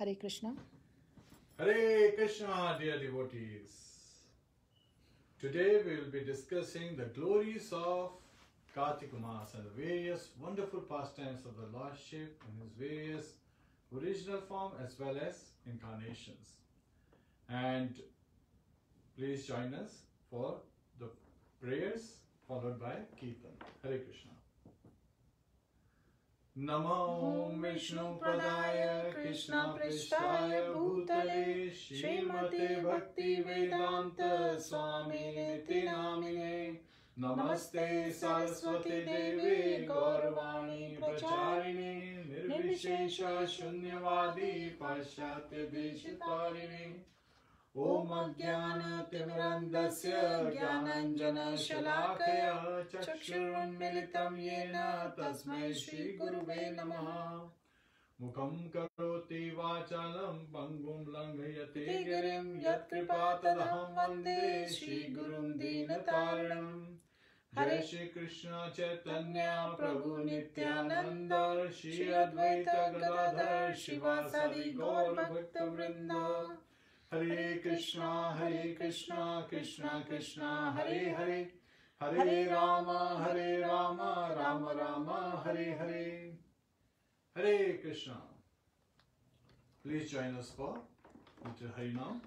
Hare Krishna. Hare Krishna, dear devotees. Today we will be discussing the glories of Kartika Mass and the various wonderful pastimes of the Lordship in his various original form as well as incarnations. And please join us for the prayers followed by Kirtan. Hare Krishna. Namo Vishnu Padaya Krishna Prishtaya Bhutale Srimate Bhakti Vedanta Swami Niti Namine Namaste Saraswati Devi Gauravani Pracharini Nirvishesha Shunyavadi Paschatya Deshitarini Om Ajnana Timirandasya Jnananjana Shalakaya Chakshurunmilitam Yena Tasmai Shri Guruve Namaha Mukham Karoti Vachalam Pangum Langhayate Girim Yat Kripatadaham Vande Shri Gurum Dinataranam Hare Shri Krishna Chaitanya Prabhu Nityananda Shri Advaita Gadadhar Shivasadi Gaur Bhakta Vrinda Hare Krishna, Krishna Krishna, Hare Hare, Hare Rama, Rama Rama, Hare Hare. Hare Krishna. Please join us for little Harinam.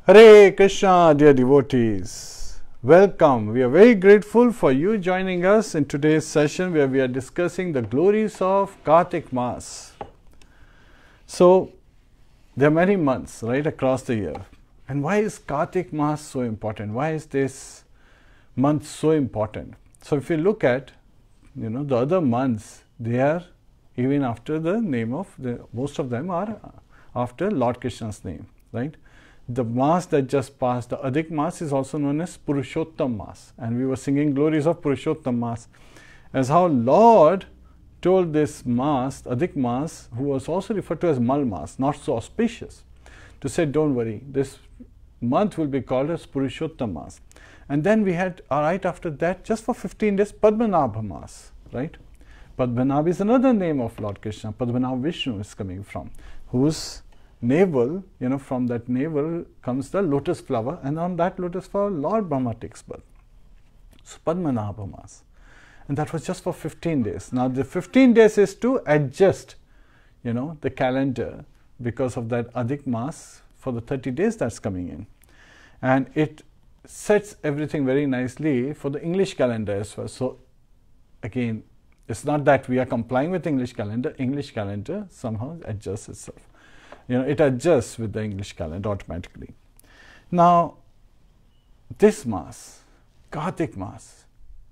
Hare Kṛṣṇa, dear devotees. Welcome. We are very grateful for you joining us in today's session where we are discussing the glories of Kartik Mass. So, there are many months right across the year. And why is Kartik Mass so important? Why is this month so important? So, if you look at, the other months, they are even after the name of, most of them are after Lord Krishna's name, right? The Mass that just passed, the Adhik Mass, is also known as Purushottam Mass. And we were singing glories of Purushottam Mass. As how Lord told this Mass, Adhik Mass, who was also referred to as Mal Mass, not so auspicious, to say, don't worry, this month will be called as Purushottam Mass. And then we had, right after that, just for 15 days, Padmanabha Mass, right? Padmanabha is another name of Lord Krishna. Padmanabha Vishnu is coming from, whose navel, from that navel comes the lotus flower, and on that lotus flower, Lord Brahma takes birth. So, Padmanabha Mass. And that was just for 15 days. Now, the 15 days is to adjust, the calendar because of that Adhik Mass for the 30 days that's coming in. And it sets everything very nicely for the English calendar as well. So, again, it's not that we are complying with English calendar somehow adjusts itself. It adjusts with the English calendar automatically. Now, this Mass, Kartik Mass,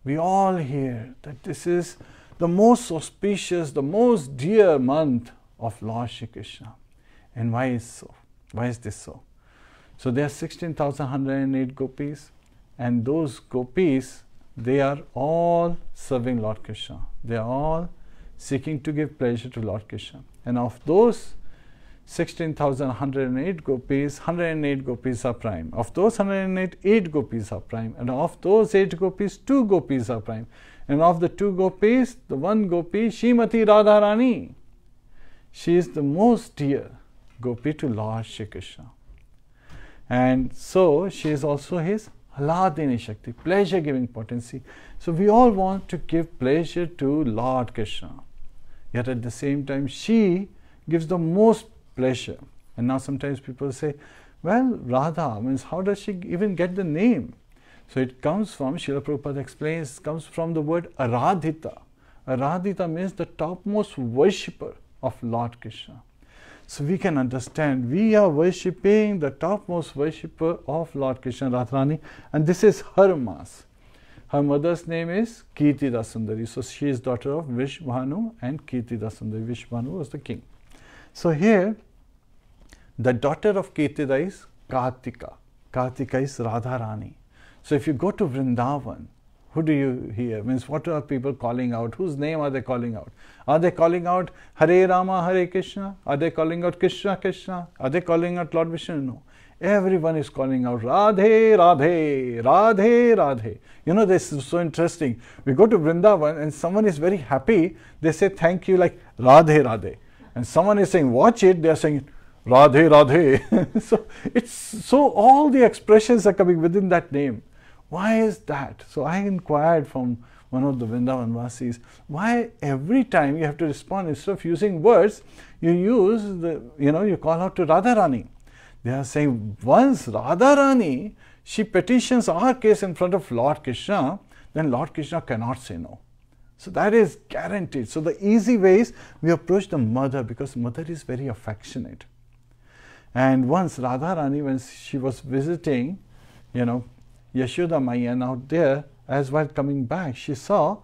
we all hear that this is the most auspicious, the most dear month of Lord Shri Krishna. And why is so? Why is this so? So, there are 16,108 gopis, and those gopis, they are all serving Lord Krishna. They are all seeking to give pleasure to Lord Krishna. And of those 16,108 gopis, 108 gopis are prime. Of those 108, 8 gopis are prime. And of those 8 gopis, 2 gopis are prime. And of the 2 gopis, the one gopi, Srimati Radharani, she is the most dear gopi to Lord Shri Krishna. And so, she is also his Ahladini Shakti, pleasure-giving potency. So, we all want to give pleasure to Lord Krishna. Yet at the same time, she gives the most pleasure. And now sometimes people say, well, Radha means how does she even get the name? So it comes from, Srila Prabhupada explains, comes from the word Aradhita. Aradhita means the topmost worshipper of Lord Krishna. So we can understand we are worshipping the topmost worshipper of Lord Krishna, Radharani, and this is her Mass. Her mother's name is Kirtida Sundari. So she is daughter of Vishbhanu and Kirtida Sundari. Vishbhanu was the king. So here, the daughter of Kirtida is Kartika. Kartika is Radharani. So if you go to Vrindavan, who do you hear? Means what are people calling out? Whose name are they calling out? Are they calling out Hare Rāma, Hare Kṛṣṇa? Are they calling out Kṛṣṇa, Kṛṣṇa? Are they calling out Lord Vishnu? No. Everyone is calling out Radhe, Radhe, Radhe, Radhe. You know, this is so interesting. We go to Vrindavan and someone is very happy. They say thank you like Radhe, Radhe. And someone is saying watch it. They are saying Radhe, Radhe. So all the expressions are coming within that name. Why is that? So I inquired from one of the Vrindavan Vasis, why every time you have to respond, instead of using words, you use you call out to Radharani. They are saying once Radharani, she petitions our case in front of Lord Krishna, then Lord Krishna cannot say no. So that is guaranteed. So the easy way is we approach the mother, because mother is very affectionate. And once Radharani, when she was visiting, Yashoda Maya, and out there, as while coming back, she saw,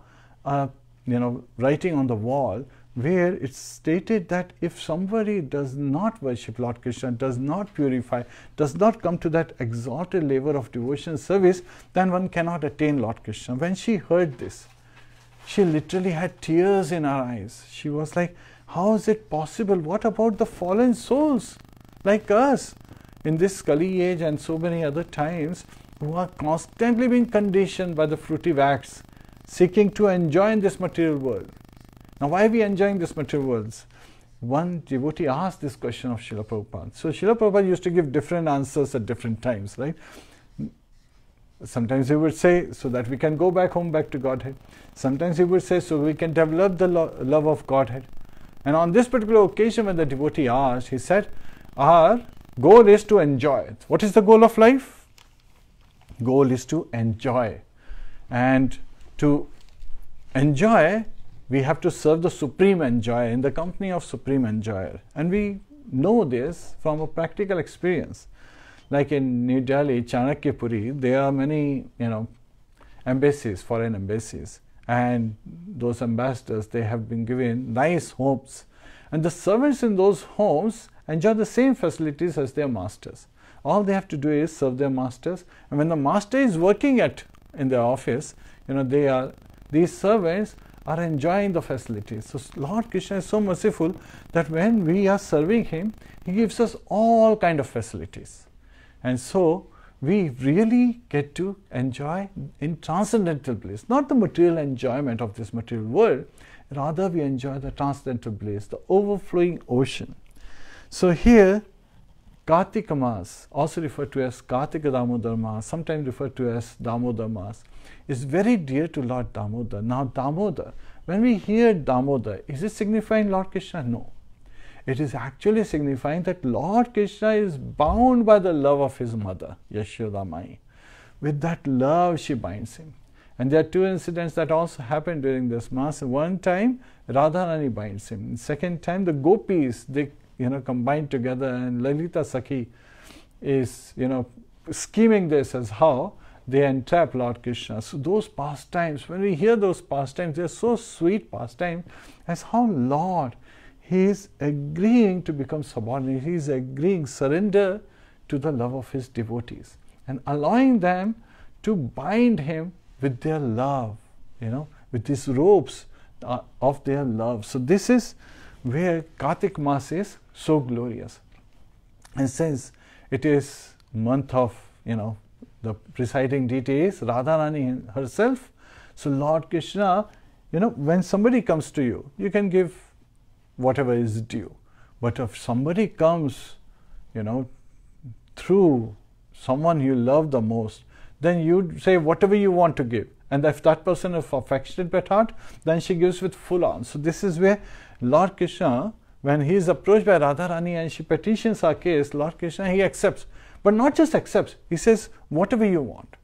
writing on the wall, where it stated that if somebody does not worship Lord Krishna, does not purify, does not come to that exalted level of devotion service, then one cannot attain Lord Krishna. When she heard this, she literally had tears in her eyes. She was like, how is it possible? What about the fallen souls like us in this Kali age and so many other times, who are constantly being conditioned by the fruitive acts, seeking to enjoy in this material world? Now, why are we enjoying this material world? One devotee asked this question of Srila Prabhupada. So, Srila Prabhupada used to give different answers at different times, right? Sometimes he would say, so that we can go back home, back to Godhead. Sometimes he would say, so we can develop the love of Godhead. And on this particular occasion, when the devotee asked, he said, our goal is to enjoy. What is the goal of life? Goal is to enjoy. And to enjoy, we have to serve the Supreme Enjoyer, in the company of Supreme Enjoyer. And we know this from a practical experience. Like in New Delhi, Chanakyapuri, there are many, embassies, foreign embassies. And those ambassadors, they have been given nice homes. And the servants in those homes enjoy the same facilities as their masters. All they have to do is serve their masters. And when the master is working in their office, these servants are enjoying the facilities. So Lord Krishna is so merciful that when we are serving him, he gives us all kind of facilities. And so we really get to enjoy in transcendental bliss, not the material enjoyment of this material world, rather we enjoy the transcendental bliss, the overflowing ocean. So here, Kartika Mas, also referred to as Kartika Damodar Mas, sometimes referred to as Damodar Mas, is very dear to Lord Damodar. Now Damodar, when we hear Damodar, is it signifying Lord Krishna? No. It is actually signifying that Lord Krishna is bound by the love of his mother, Yashoda Mai. With that love, she binds him. And there are two incidents that also happened during this Mass. One time, Radharani binds him. The second time, the gopis, they combined together, and Lalita Sakhi is, scheming this as how they entrap Lord Krishna. So those pastimes, when we hear those pastimes, they are so sweet pastimes, as how Lord, he is agreeing to become subordinate. He is agreeing, surrender to the love of his devotees, and allowing them to bind him with their love, with these ropes of their love. So this is where Kartik Mas is so glorious. And since it is month of, the presiding deity is Radharani herself, so Lord Krishna, when somebody comes to you, you can give whatever is due. But if somebody comes, through someone you love the most, then you say whatever you want to give. And if that person is affectionate at heart, then she gives with full on. So this is where Lord Krishna, when he is approached by Radharani and she petitions our case, Lord Krishna, he accepts. But not just accepts, he says whatever you want.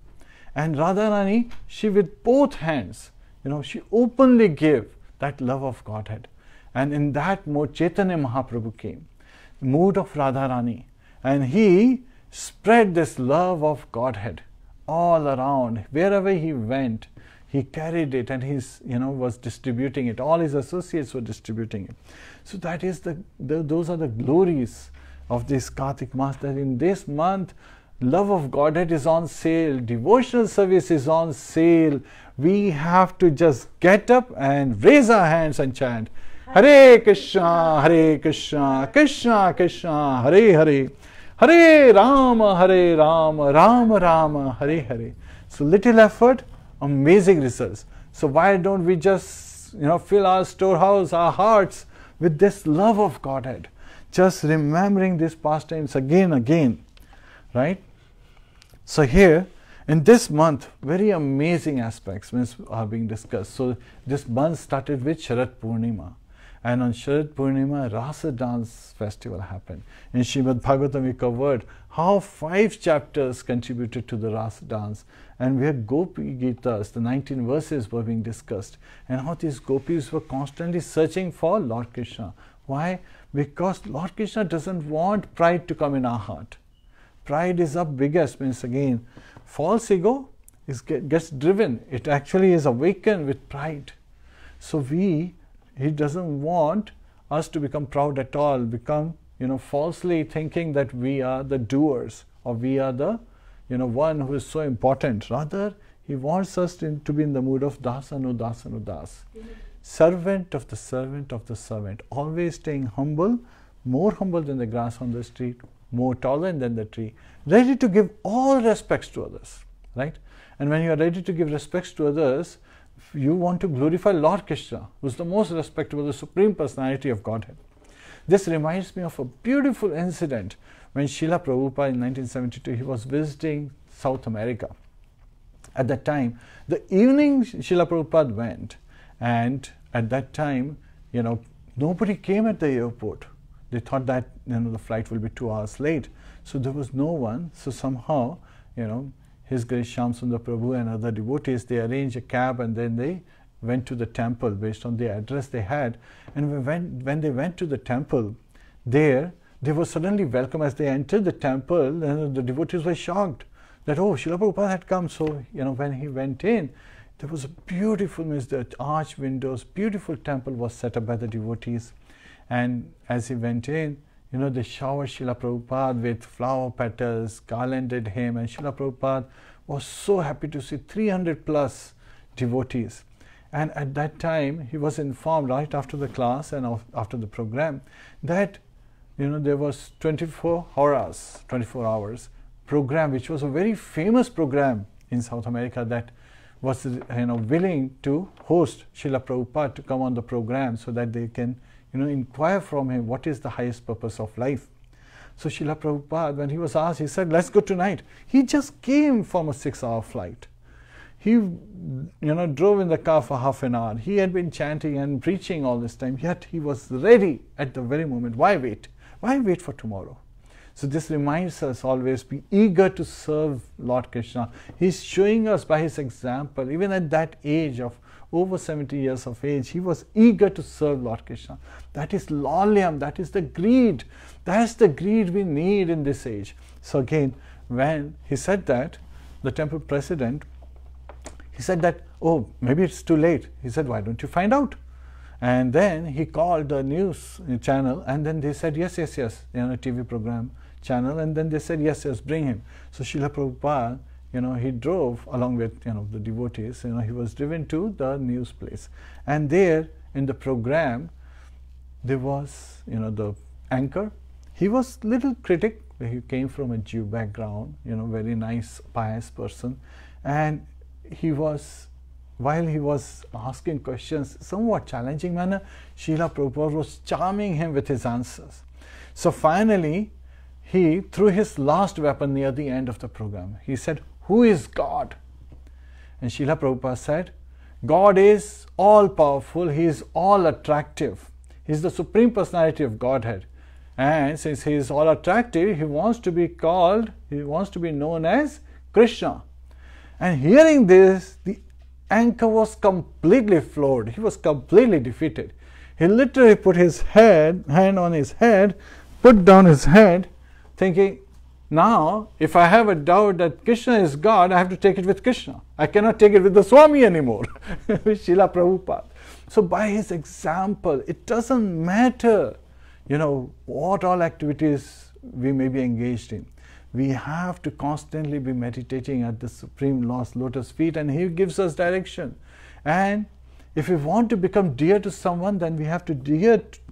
And Radharani, she with both hands, she openly gave that love of Godhead. And in that mode, Chaitanya Mahaprabhu came. mood of Radharani, and he spread this love of Godhead all around. Wherever he went, he carried it, and he's, was distributing it. All his associates were distributing it. So that is those are the glories of this Kartik Mass, that in this month, love of Godhead is on sale, devotional service is on sale. We have to just get up and raise our hands and chant, Hare Kṛṣṇa, Hare Kṛṣṇa, Kṛṣṇa Kṛṣṇa, Hare Hare, Hare Rāma, Rāma Rāma, Hare Hare. So little effort, amazing results. So why don't we just, fill our storehouse, our hearts with this love of Godhead, just remembering these pastimes again, right? So here, in this month, very amazing aspects are being discussed. So this month started with Sharad Purnima. And on Sharad Purnima, Rasa Dance Festival happened. In Srimad Bhagavatam, we covered how 5 chapters contributed to the Rasa Dance, and where Gopi Gitas, the 19 verses, were being discussed, and how these gopis were constantly searching for Lord Kṛṣṇa. Why? Because Lord Kṛṣṇa doesn't want pride to come in our heart. Pride is our biggest, means again, false ego gets driven. It actually is awakened with pride. So he doesn't want us to become proud at all, become, falsely thinking that we are the doers, or we are the, one who is so important. Rather, he wants us to be in the mood of dasanu, dasanu, das. Servant of the servant of the servant. Always staying humble, more humble than the grass on the street, more tolerant than the tree, ready to give all respects to others, right? And when you are ready to give respects to others, you want to glorify Lord Kṛṣṇa, who is the most respectable, the Supreme Personality of Godhead. This reminds me of a beautiful incident when Srila Prabhupada in 1972, he was visiting South America. At that time, the evening Srila Prabhupada went, and at that time, nobody came at the airport. They thought that the flight will be 2 hours late. So there was no one. So somehow, His Grace Shyam Sundar Prabhu and other devotees, they arranged a cab, and then they went to the temple based on the address they had. And when they went to the temple, they were suddenly welcomed. As they entered the temple, and the devotees were shocked that, oh, Srila Prabhupada had come. So, when he went in, there was a beautiful, the arch windows, beautiful temple was set up by the devotees. And as he went in, they showered Srila Prabhupada with flower petals, garlanded him, and Srila Prabhupada was so happy to see 300 plus devotees. And at that time, he was informed right after the class and after the program that, there was 24 hours program, which was a very famous program in South America that was, willing to host Srila Prabhupada to come on the program so that they can, inquire from him what is the highest purpose of life. So Srila Prabhupada, when he was asked, he said, let's go tonight. He just came from a 6-hour flight. He, drove in the car for half an hour. He had been chanting and preaching all this time, yet he was ready at the very moment. Why wait? Why wait for tomorrow? So this reminds us always, be eager to serve Lord Kṛṣṇa. He's showing us by his example, even at that age of over 70 years of age, he was eager to serve Lord Kṛṣṇa. That is laulyam, that is the greed. That's the greed we need in this age. So again, when he said that, the temple president, he said that, oh, maybe it's too late. He said, why don't you find out? And then he called the news channel, and then they said, yes, TV program channel, and then they said, yes, bring him. So Srila Prabhupada, he drove along with, the devotees, he was driven to the news place. And there in the program, there was, the anchor. He was little critic. He came from a Jew background, very nice, pious person. And he was, while he was asking questions, somewhat challenging manner, Srila Prabhupada was charming him with his answers. So finally, he threw his last weapon near the end of the program. He said, who is God? And Srila Prabhupada said, God is all powerful, he is all attractive. He is the Supreme Personality of Godhead. And since he is all attractive, he wants to be known as Kṛṣṇa. And hearing this, the anchor was completely floored. He was completely defeated. He literally put his hand on his head, put down his head, thinking, now if I have a doubt that Krishna is God, I have to take it with Krishna. I cannot take it with the Swami anymore, with Srila Prabhupada. So by his example, it doesn't matter, what all activities we may be engaged in. We have to constantly be meditating at the Supreme Lord's lotus feet, and he gives us direction. And if we want to become dear to someone, then we have to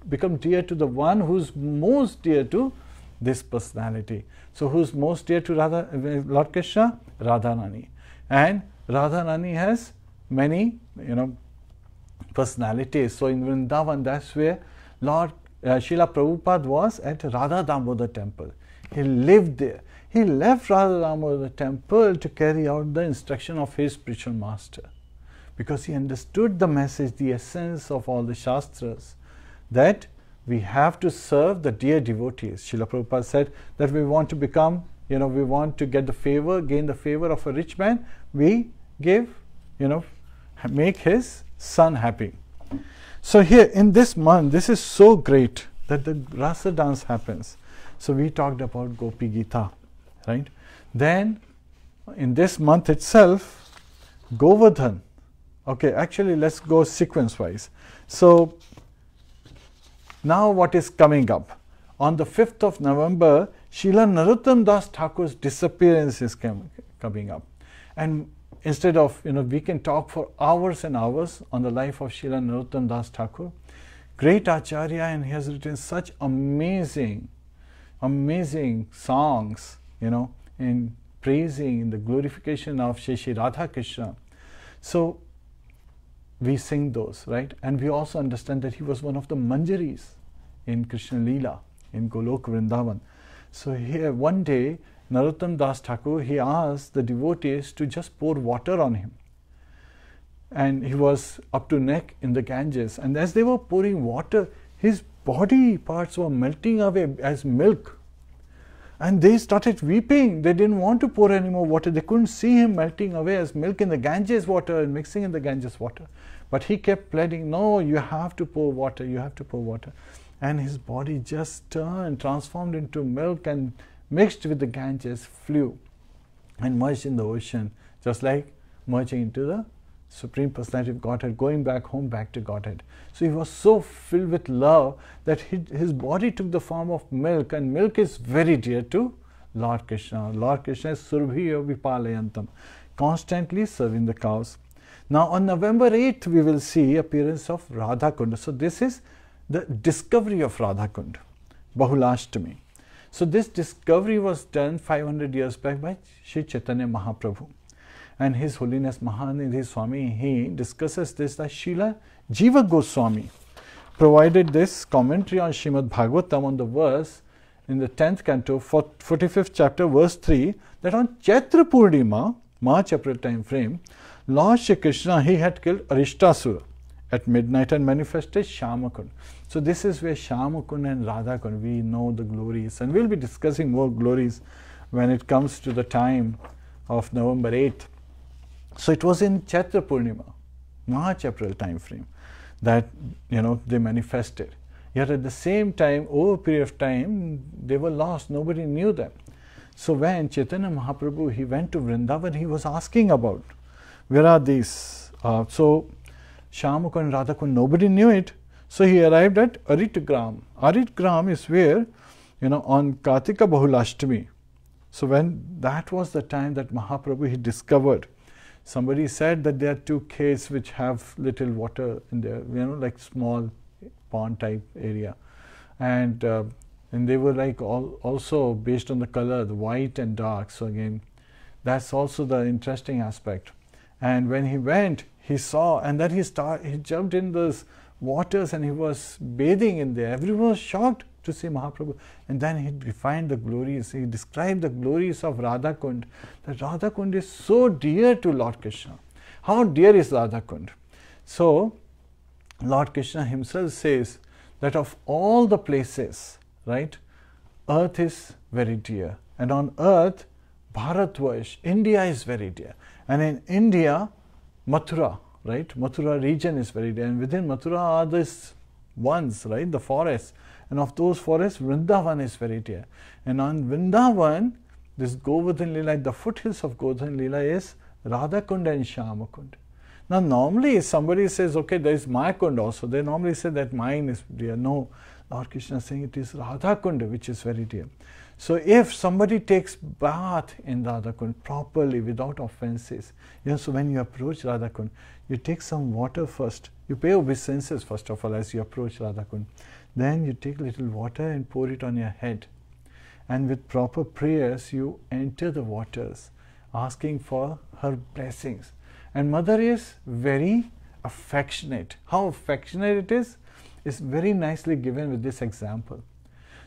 become dear to the one who's most dear to this personality. So who's most dear to Lord Krishna? Radharani. And Radharani has many, personalities. So in Vrindavan, that's where Lord Srila Prabhupada was at Radha Damodar temple. He lived there. He left Radha Damodar temple to carry out the instruction of his spiritual master, because he understood the message, the essence of all the Shastras, that we have to serve the dear devotees. Srila Prabhupada said that we want to become, we want to get the favor, gain the favor of a rich man, we give, make his son happy. So here in this month, this is so great that the Rasa dance happens. So we talked about Gopi Gita, right? Then in this month itself, Govardhan. Okay, actually let's go sequence wise. So now what is coming up? On the 5th of November, Srila Narottam Das Thakur's disappearance is coming up. And instead of, we can talk for hours and hours on the life of Srila Narottam Das Thakur. Great Acharya, and he has written such amazing songs, in praising the glorification of Shri Radha Krishna. So we sing those, right? And we also understand that he was one of the Manjaris in Krishna Leela, in Golok Vrindavan. So here one day, Narottam Das Thakur, he asked the devotees to just pour water on him. And he was up to neck in the Ganges. And as they were pouring water, his body parts were melting away as milk. And they started weeping. They didn't want to pour any more water. They couldn't see him melting away as milk in the Ganges water and mixing in the Ganges water. But he kept pleading, no, you have to pour water, you have to pour water. And his body just turned, transformed into milk and mixed with the Ganges, flew and merged in the ocean, just like merging into the Supreme Personality of Godhead, going back home, back to Godhead. So he was so filled with love that his body took the form of milk, and milk is very dear to Lord Krishna. Lord Krishna is Surbhiyo Vipalayantam, constantly serving the cows. Now on November 8th, we will see appearance of Radha Kunda. So this is the discovery of Radha Kunda, Bahulashtami. So this discovery was done 500 years back by Sri Chaitanya Mahaprabhu. And His Holiness Mahanidhi Swami, he discusses this that Srila Jiva Goswami provided this commentary on Srimad Bhagavatam on the verse in the 10th canto, 45th chapter, verse 3, that on Chaitra Purnima, March-April time frame, Lord Shri Krishna, he had killed Arishtasura at midnight and manifested Shyamakund. So this is where Shyamakund and Radhakund, we know the glories, and we'll be discussing more glories when it comes to the time of November 8th. So it was in Chaitra Purnima, March-April time frame, that they manifested. Yet at the same time, over a period of time, they were lost. Nobody knew them. So when Chaitanya Mahaprabhu, he went to Vrindavan, he was asking about, where are these? So Shyamakund and Radhakund, nobody knew it. So he arrived at Aritgram. Aritgram is where, on Kartika Bahulashtami. So when that was the time that Mahaprabhu, he discovered. Somebody said that there are two caves which have little water in there, like small pond type area. And they were like also based on the color, the white and dark. So again, that's also the interesting aspect. And when he went, he saw, and then he jumped in those waters and he was bathing in there. Everyone was shocked to see Mahaprabhu. And then he defined the glories, he described the glories of Radhakund, that Radhakund is so dear to Lord Krishna. How dear is Radhakund? So, Lord Krishna himself says that of all the places, right, earth is very dear. And on earth, Bharatvarsh, India is very dear. And in India, Mathura, right, Mathura region is very dear. And within Mathura are these ones, right, the forests. And of those forests, Vrindavan is very dear. And on Vrindavan, this Govardhan Lila, the foothills of Govardhan Lila is Radha Kund and Shyama Kund. Now normally if somebody says, okay, there is Maya Kund also, they normally say that mine is dear. No, Lord Krishna is saying it is Radha Kund which is very dear. So if somebody takes bath in Radha Kund properly without offenses, so when you approach Radha Kund, you take some water first. You pay obeisances first of all as you approach Radha Kund. Then you take little water and pour it on your head. And with proper prayers, you enter the waters, asking for her blessings. And mother is very affectionate. How affectionate it is very nicely given with this example.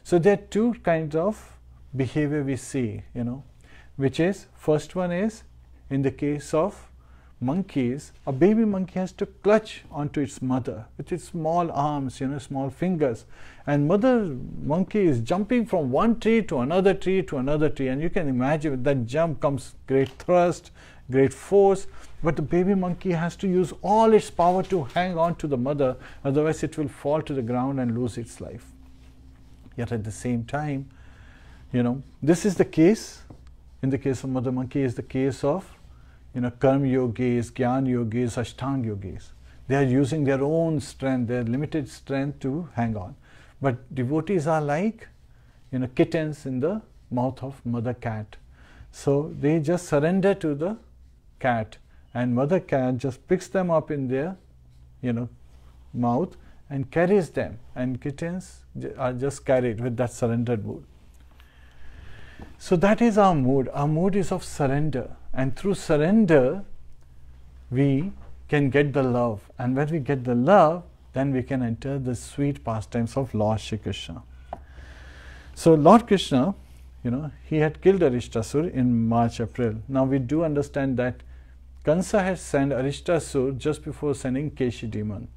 So there are two kinds of behavior we see, which is, first one is, in the case of monkeys, a baby monkey has to clutch onto its mother with its small arms, small fingers. And mother monkey is jumping from one tree to another tree to another tree. And you can imagine with that jump comes great thrust, great force. But the baby monkey has to use all its power to hang on to the mother, otherwise it will fall to the ground and lose its life. Yet at the same time, this is the case, in the case of mother monkey, is the case of Karma yogis, Gyan yogis, Ashtang yogis. They are using their own strength, their limited strength to hang on. But devotees are like, kittens in the mouth of mother cat. So they just surrender to the cat, and mother cat just picks them up in their, mouth and carries them. And kittens are just carried with that surrendered mood. So that is our mood. Our mood is of surrender. And through surrender, we can get the love. And when we get the love, then we can enter the sweet pastimes of Lord Shri Krishna. So Lord Krishna, he had killed Arishtasur in March, April. Now we do understand that Kansa had sent Arishtasur just before sending Keshi demon.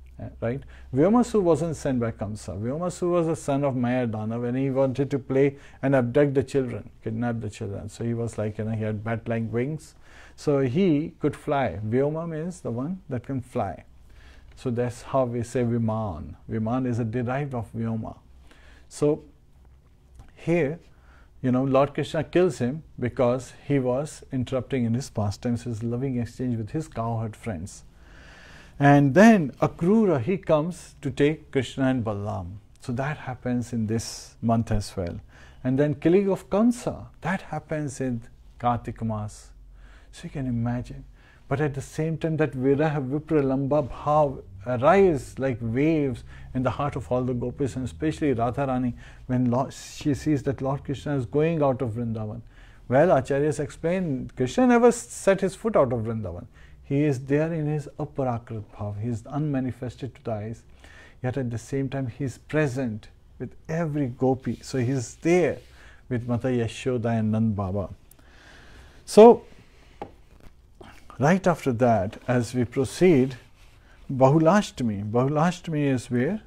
Right? Vyomasur wasn't sent by Kamsa. Vyomasur was the son of Mayardana when he wanted to play and abduct the children, kidnap the children. So he was like, he had bat-like wings. So he could fly. Vyoma means the one that can fly. So that's how we say Viman. Viman is a derived of Vyoma. So here, Lord Krishna kills him because he was interrupting in his pastimes, his loving exchange with his cowherd friends. And then Akrura, he comes to take Krishna and Balaram. So that happens in this month as well. And then killing of Kamsa, that happens in Kartika Mas. So you can imagine. But at the same time, that Viraha Vipralamba Bhav arise like waves in the heart of all the gopis, and especially Radharani, when she sees that Lord Krishna is going out of Vrindavan. Well, Acharyas explain, Krishna never set his foot out of Vrindavan. He is there in his aparakrit bhav. He is unmanifested to the eyes. Yet at the same time, he is present with every gopi. So he is there with Mata Yashoda and Nand Baba. So, right after that, as we proceed, Bahulashtami. Bahulashtami is where,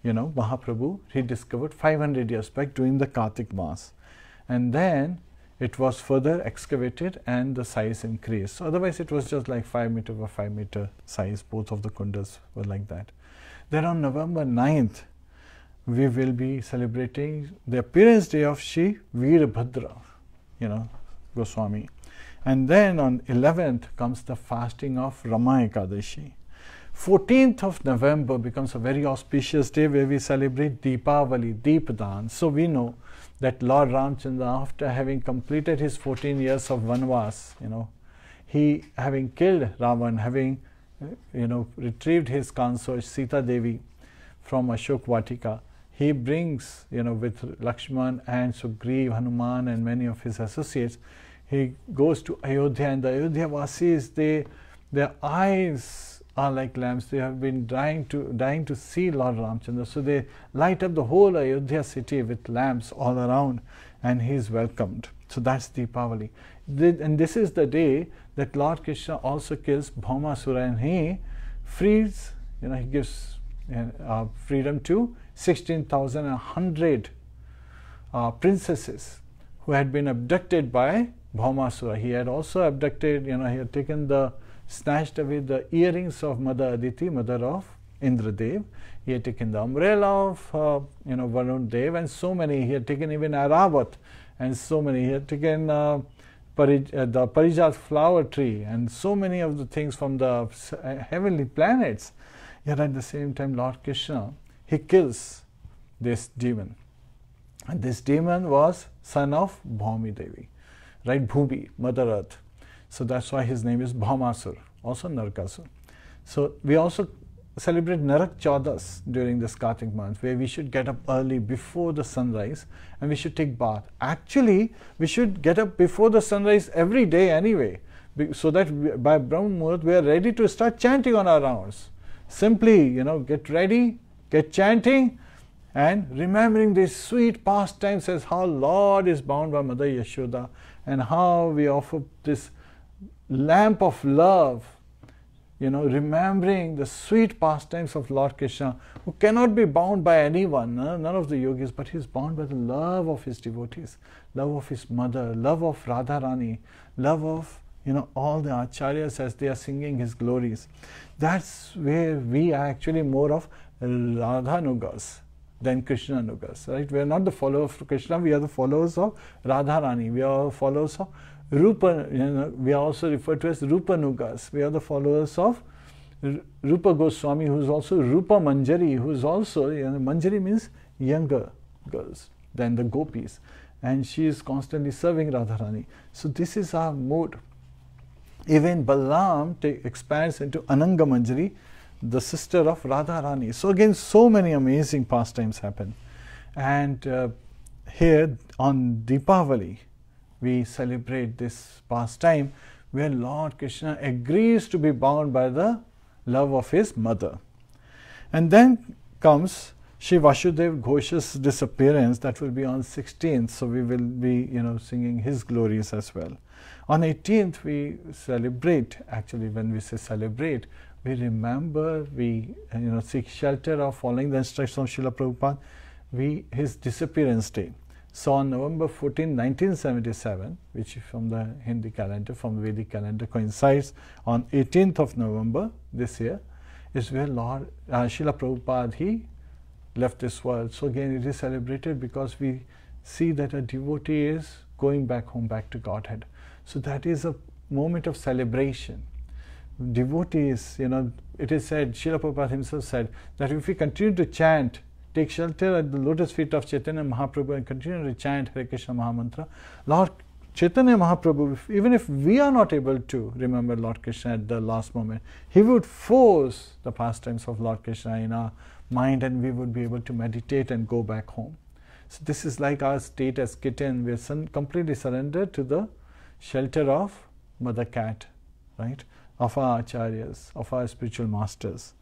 Mahaprabhu, he discovered 500 years back during the Kartik Mas. And then it was further excavated and the size increased. So otherwise it was just like 5 meter by 5 meter size. Both of the kundas were like that. Then on November 9th, we will be celebrating the appearance day of Shri Veerbhadra, Goswami. And then on 11th comes the fasting of Rāma Ekadashi. 14th of November becomes a very auspicious day where we celebrate Deepavali, Deepdan. So we know that Lord Ramchandra, after having completed his 14 years of Vanvas, he having killed Ravan, having retrieved his consort Sita Devi from Ashok Vatika, he brings, with Lakshman and Sugriv, Hanuman and many of his associates, he goes to Ayodhya, and the Ayodhya Vasis, their eyes are like lamps. They have been dying to see Lord Ramchandra. So they light up the whole Ayodhya city with lamps all around, and he is welcomed. So that's Deepavali. And this is the day that Lord Krishna also kills Bhaumasura, and he frees, he gives freedom to 16,100 princesses who had been abducted by Bhaumasura. He had also abducted, he had snatched away the earrings of Mother Aditi, mother of Indradev. He had taken the umbrella of Varun Dev, and so many. He had taken even Aravat, and so many. He had taken the Parijat flower tree, and so many of the things from the heavenly planets. Yet at the same time, Lord Kṛṣṇa, he kills this demon. And this demon was son of Bhaumi Devi, right? Bhumi, Mother Earth. So that's why his name is Bhaumasur, also Narakasur. So we also celebrate Narak Chaudas during this Kartik month, where we should get up early before the sunrise and we should take bath. Actually, we should get up before the sunrise every day anyway, so that by Brahma Muhurat we are ready to start chanting on our rounds. Simply, get ready, get chanting, and remembering these sweet pastimes as how Lord is bound by Mother Yashoda, and how we offer this lamp of love, remembering the sweet pastimes of Lord Kṛṣṇa, who cannot be bound by anyone, none of the yogis, but he is bound by the love of his devotees, love of his mother, love of Radharani, love of all the acharyas as they are singing his glories. That's where we are actually more of Radhanugas than Krishnanugas, right? We are not the followers of Krishna, we are the followers of Radharani, we are followers of Rupa, we are also referred to as Rupanugas. We are the followers of Rupa Goswami, who is also Rupa Manjari, who is also, Manjari means younger girls than the gopis, and she is constantly serving Radharani. So this is our mode. Even Balaram expands into Ananga Manjari, the sister of Radharani. So again, so many amazing pastimes happen. And here on Deepavali, we celebrate this pastime where Lord Kṛṣṇa agrees to be bound by the love of his mother. And then comes Shri Vasudev Ghosha's disappearance. That will be on 16th, so we will be singing his glories as well. On 18th we celebrate, actually when we say celebrate, we remember, we seek shelter of following the instructions of Srila Prabhupada, his disappearance day. So on November 14, 1977, which from the Hindi calendar, from the Vedic calendar coincides on 18th of November this year, is where Lord Srila Prabhupada, he left this world. So again it is celebrated because we see that a devotee is going back home, back to Godhead. So that is a moment of celebration. Devotees, it is said, Srila Prabhupada himself said, that if we continue to chant, take shelter at the lotus feet of Chaitanya Mahaprabhu and continue to chant Hare Krishna Mahamantra, Lord Chaitanya Mahaprabhu, even if we are not able to remember Lord Krishna at the last moment, he would force the pastimes of Lord Krishna in our mind, and we would be able to meditate and go back home. So this is like our state as kitten. We are completely surrendered to the shelter of Mother Cat, right? Of our acharyas, of our spiritual masters.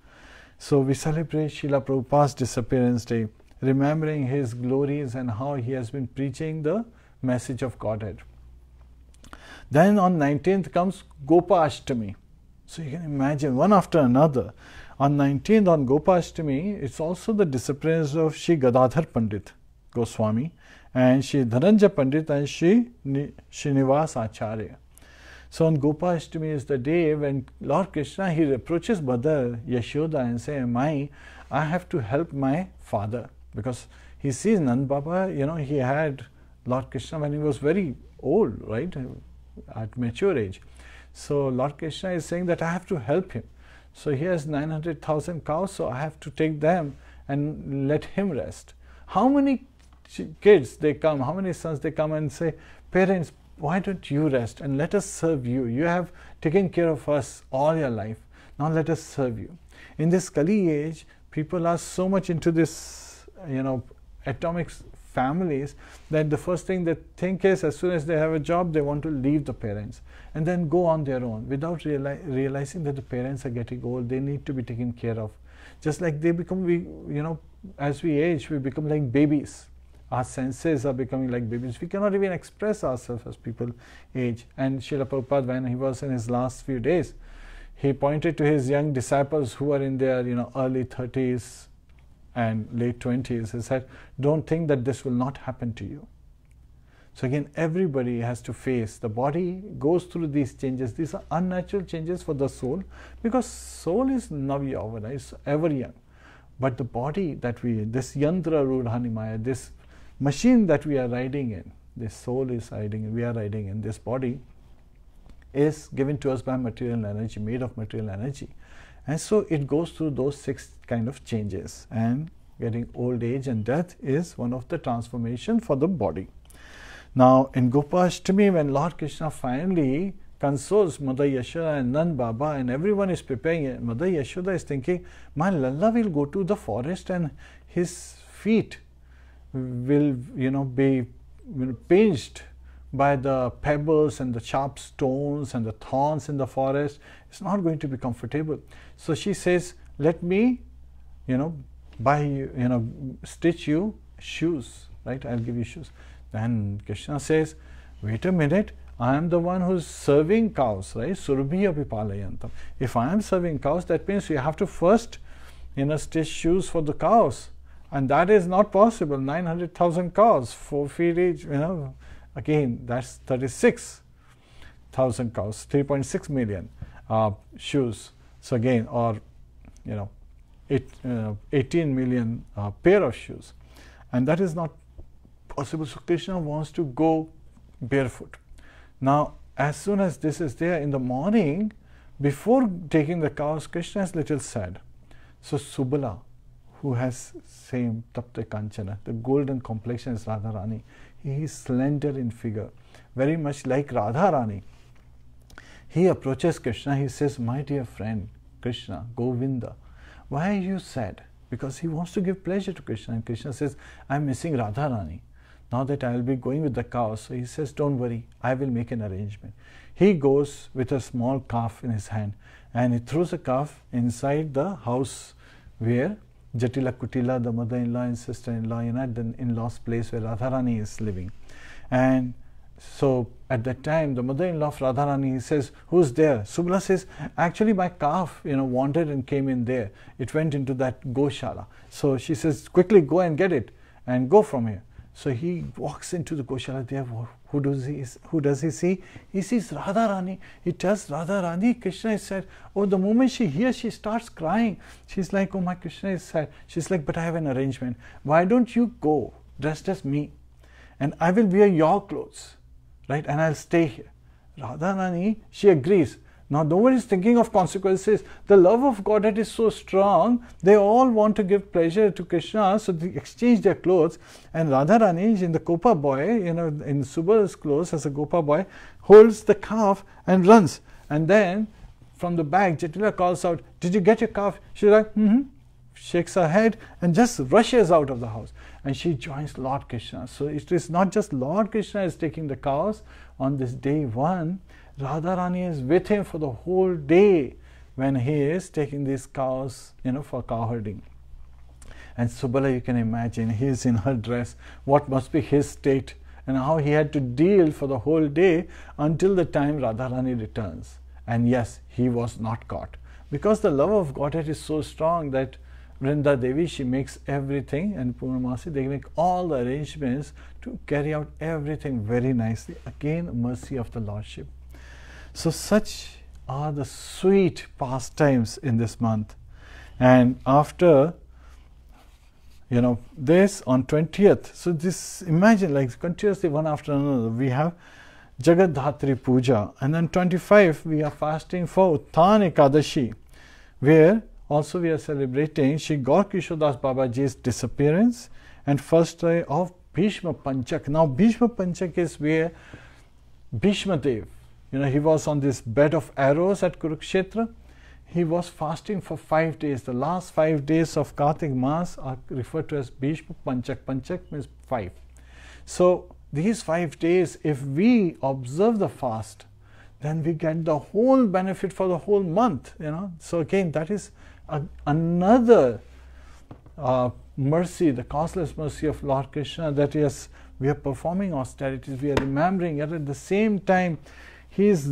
So we celebrate Srila Prabhupada's disappearance day, remembering his glories and how he has been preaching the message of Godhead. Then on 19th comes Gopa Ashtami. So you can imagine, one after another. On 19th, on Gopa Ashtami, it's also the disappearance of Shri Gadadhar Pandit Goswami and Shri Dhananjaya Pandit and Shri Srinivas Acharya. So on Gopa Ashtami is the day when Lord Kṛṣṇa, he approaches Mother Yashoda and says, I have to help my father, because he sees Nand Baba, he had Lord Kṛṣṇa when he was very old, right, at mature age. So Lord Kṛṣṇa is saying that I have to help him. So he has 900,000 cows, so I have to take them and let him rest. How many kids they come, how many sons they come and say, parents, why don't you rest and let us serve you? You have taken care of us all your life. Now let us serve you. In this Kali age, people are so much into this, atomic families, that the first thing they think is, as soon as they have a job, they want to leave the parents and then go on their own without realizing that the parents are getting old. They need to be taken care of. Just like they become, as we age, we become like babies. Our senses are becoming like babies. We cannot even express ourselves as people age. And Srila Prabhupada, when he was in his last few days, he pointed to his young disciples who are in their early 30s and late 20s. He said, don't think that this will not happen to you. So again, everybody has to face, the body goes through these changes. These are unnatural changes for the soul, because soul is Navyavana, is ever young. But the body that this Yantra Rudhani Maya, this machine that we are riding in, this soul is riding, we are riding in, this body is given to us by material energy, made of material energy. And so it goes through those 6 kind of changes, and getting old age and death is one of the transformation for the body. Now in Gopashtami, when Lord Krishna finally consoles Mother Yashoda and Nand Baba, and everyone is preparing it, Mother Yashoda is thinking, my Lalla will go to the forest and his feet will be pinched by the pebbles and the sharp stones and the thorns in the forest. It's not going to be comfortable. So she says, let me stitch you shoes, right? I'll give you shoes. Then Krishna says, wait a minute, I am the one who's serving cows, right? Surabhi abhipalayantam. If I am serving cows, that means you have to first stitch shoes for the cows, and that is not possible. 900,000 cows, 4 feet each, again that's 36,000 cows, 3.6 million shoes. So again, or 18 million pair of shoes, and that is not possible. So Krishna wants to go barefoot. Now as soon as this is there in the morning, before taking the cows, Krishna is little sad. So Subala, who has same Tapte Kanchana, the golden complexion is Radharani. He is slender in figure, very much like Radharani. He approaches Krishna, he says, my dear friend Krishna, Govinda, why are you sad? Because he wants to give pleasure to Krishna, and Krishna says, I am missing Radharani. Now that I will be going with the cows. So he says, don't worry, I will make an arrangement. He goes with a small calf in his hand, and he throws a calf inside the house where Jatila Kutila, the mother-in-law and sister-in-law, the in-law's place where Radharani is living. And so at that time, the mother-in-law of Radharani, he says, who's there? Subala says, actually my calf wandered and came in there. It went into that Goshala. So she says, quickly go and get it and go from here. So he walks into the Goshala there. Who does he see? He sees Radharani. He tells Radharani, Krishna is sad. Oh, the moment she hears, she starts crying. She's like, oh, my Krishna is sad. She's like, but I have an arrangement. Why don't you go dressed as me, and I will wear your clothes, right? And I'll stay here. Radharani, she agrees. Now, no one is thinking of consequences. The love of Godhead is so strong, they all want to give pleasure to Krishna, so they exchange their clothes. And Radharani, in the Gopa boy, in Subala's clothes as a Gopa boy, holds the calf and runs. And then from the back, Jatila calls out, did you get your calf? She's like, shakes her head and just rushes out of the house. And she joins Lord Krishna. So it is not just Lord Krishna is taking the cows on this day 1. Radharani is with him for the whole day when he is taking these cows, for cow herding. And Subala, you can imagine, he is in her dress. What must be his state, and how he had to deal for the whole day until the time Radharani returns. And yes, he was not caught, because the love of Godhead is so strong that Vrinda Devi, she makes everything, and Purnamasi, they make all the arrangements to carry out everything very nicely. Again, mercy of the Lordship. So such are the sweet pastimes in this month. And after this, on 20th, so this, imagine, like continuously one after another, we have Jagat Dhatri Puja, and then 25 we are fasting for Uttan Ekadashi, where also we are celebrating Shri Gaur Kishodas Babaji's disappearance, and first day of Bhishma Panchak. Now Bhishma Panchak is where Bhishma Dev, he was on this bed of arrows at Kurukshetra. He was fasting for 5 days. The last 5 days of Kartik Maas are referred to as Bhishma Panchak. Panchak means 5. So these 5 days, if we observe the fast, then we get the whole benefit for the whole month. So again, that is another mercy, the causeless mercy of Lord Krishna, that yes, we are performing austerities, we are remembering, yet at the same time he is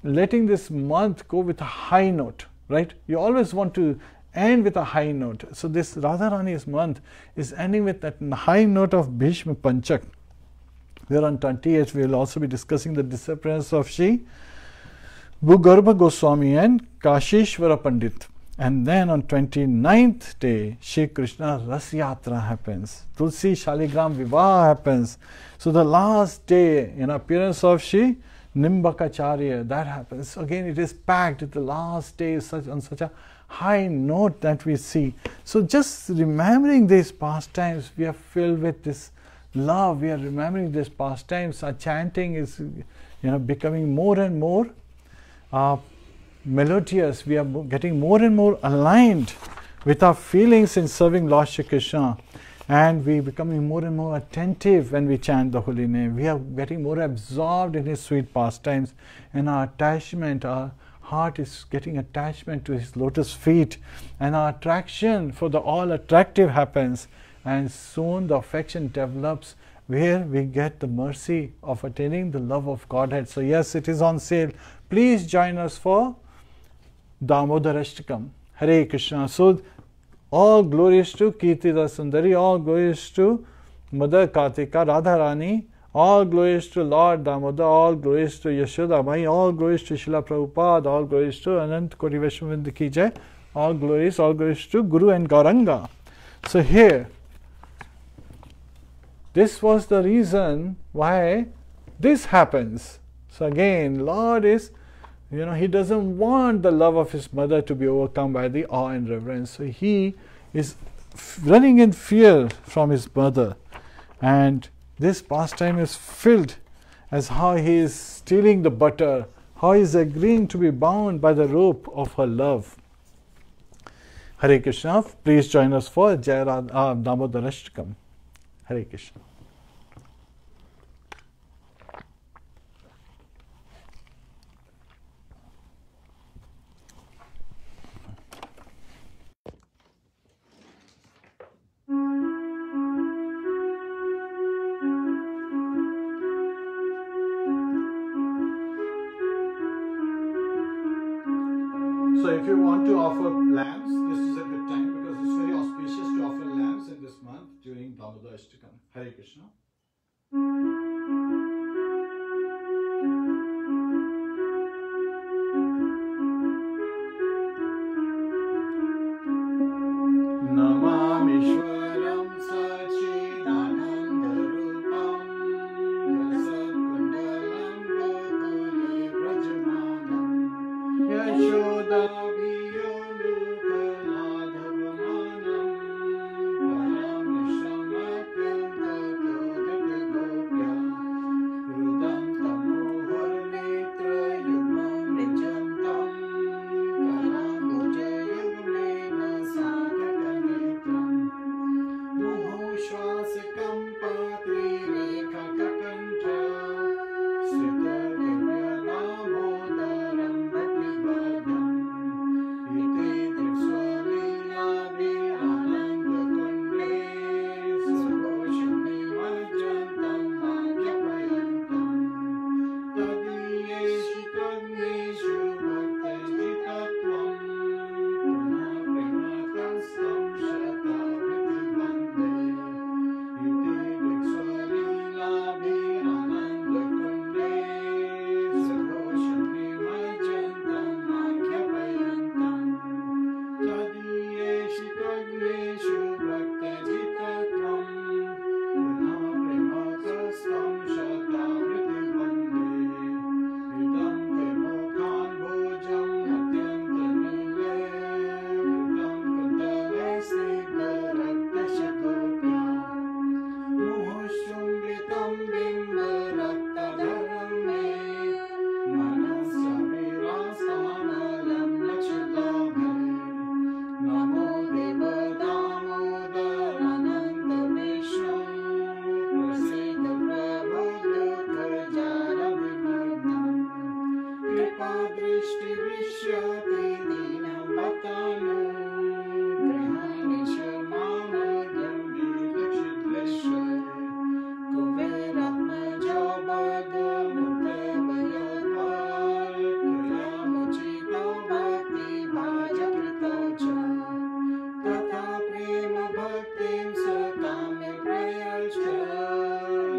letting this month go with a high note, right? You always want to end with a high note. So this Radharani's month is ending with that high note of Bhishma Panchak. We are on 28th. We will also be discussing the disappearance of Shri Bhugarbha Goswami and Kashishvara Pandit. And then on 29th day, Shri Kṛṣṇa Ras Yatra happens. Tulsi Shaligram Vivaha happens. So the last day in appearance of Shri Nimbakacharya, that happens. Again, it is packed. The last day is on such a high note that we see. So just remembering these pastimes, we are filled with this love. We are remembering these pastimes. Our chanting is, becoming more and more melodious. We are getting more and more aligned with our feelings in serving Lord Shri Krishna, and we becoming more and more attentive when we chant the holy name. We are getting more absorbed in His sweet pastimes, and our attachment, our heart is getting attachment to His lotus feet, and our attraction for the all attractive happens, and soon the affection develops where we get the mercy of attaining the love of Godhead. So yes, it is on sale. Please join us for Damodarashtakam. Hare Krishna. So all glories to Kirtida Sundari, all glories to Mother Kartika, Radharani, all glories to Lord Damodar, all glories to Yashoda Mai, all glories to Srila Prabhupada, all glories to Anant Koti Vaishnavinda Ki Jai, all glories to Guru and Gauranga. So here, this was the reason why this happens. So again, Lord is, He doesn't want the love of His mother to be overcome by the awe and reverence. So He is running in fear from His mother. And this pastime is filled as how He is stealing the butter, how He is agreeing to be bound by the rope of her love. Hare Krishna. Please join us for Jai Damodarashtakam. Hare Krishna. So if you want to offer lamps, this is a good time because it's very auspicious to offer lamps in this month during Damodar Ashtakam. Hare Krishna. Namamishwaram Sachidanandarupam Rasatkundalam Gokule Brajamanam Yashoda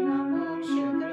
Namo Shri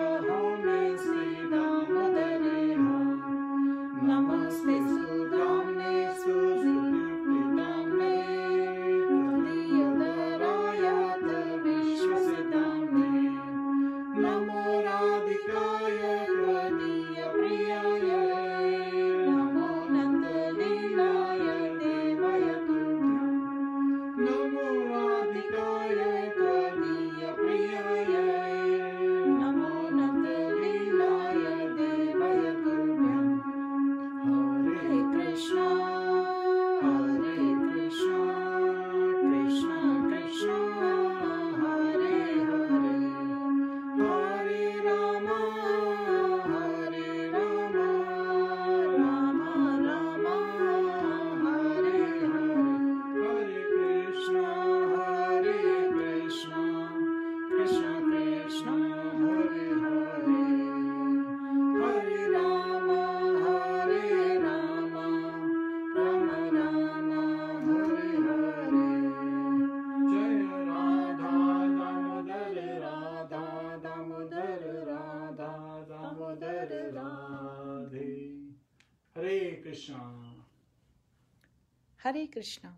Kṛṣṇa. Hare Krishna.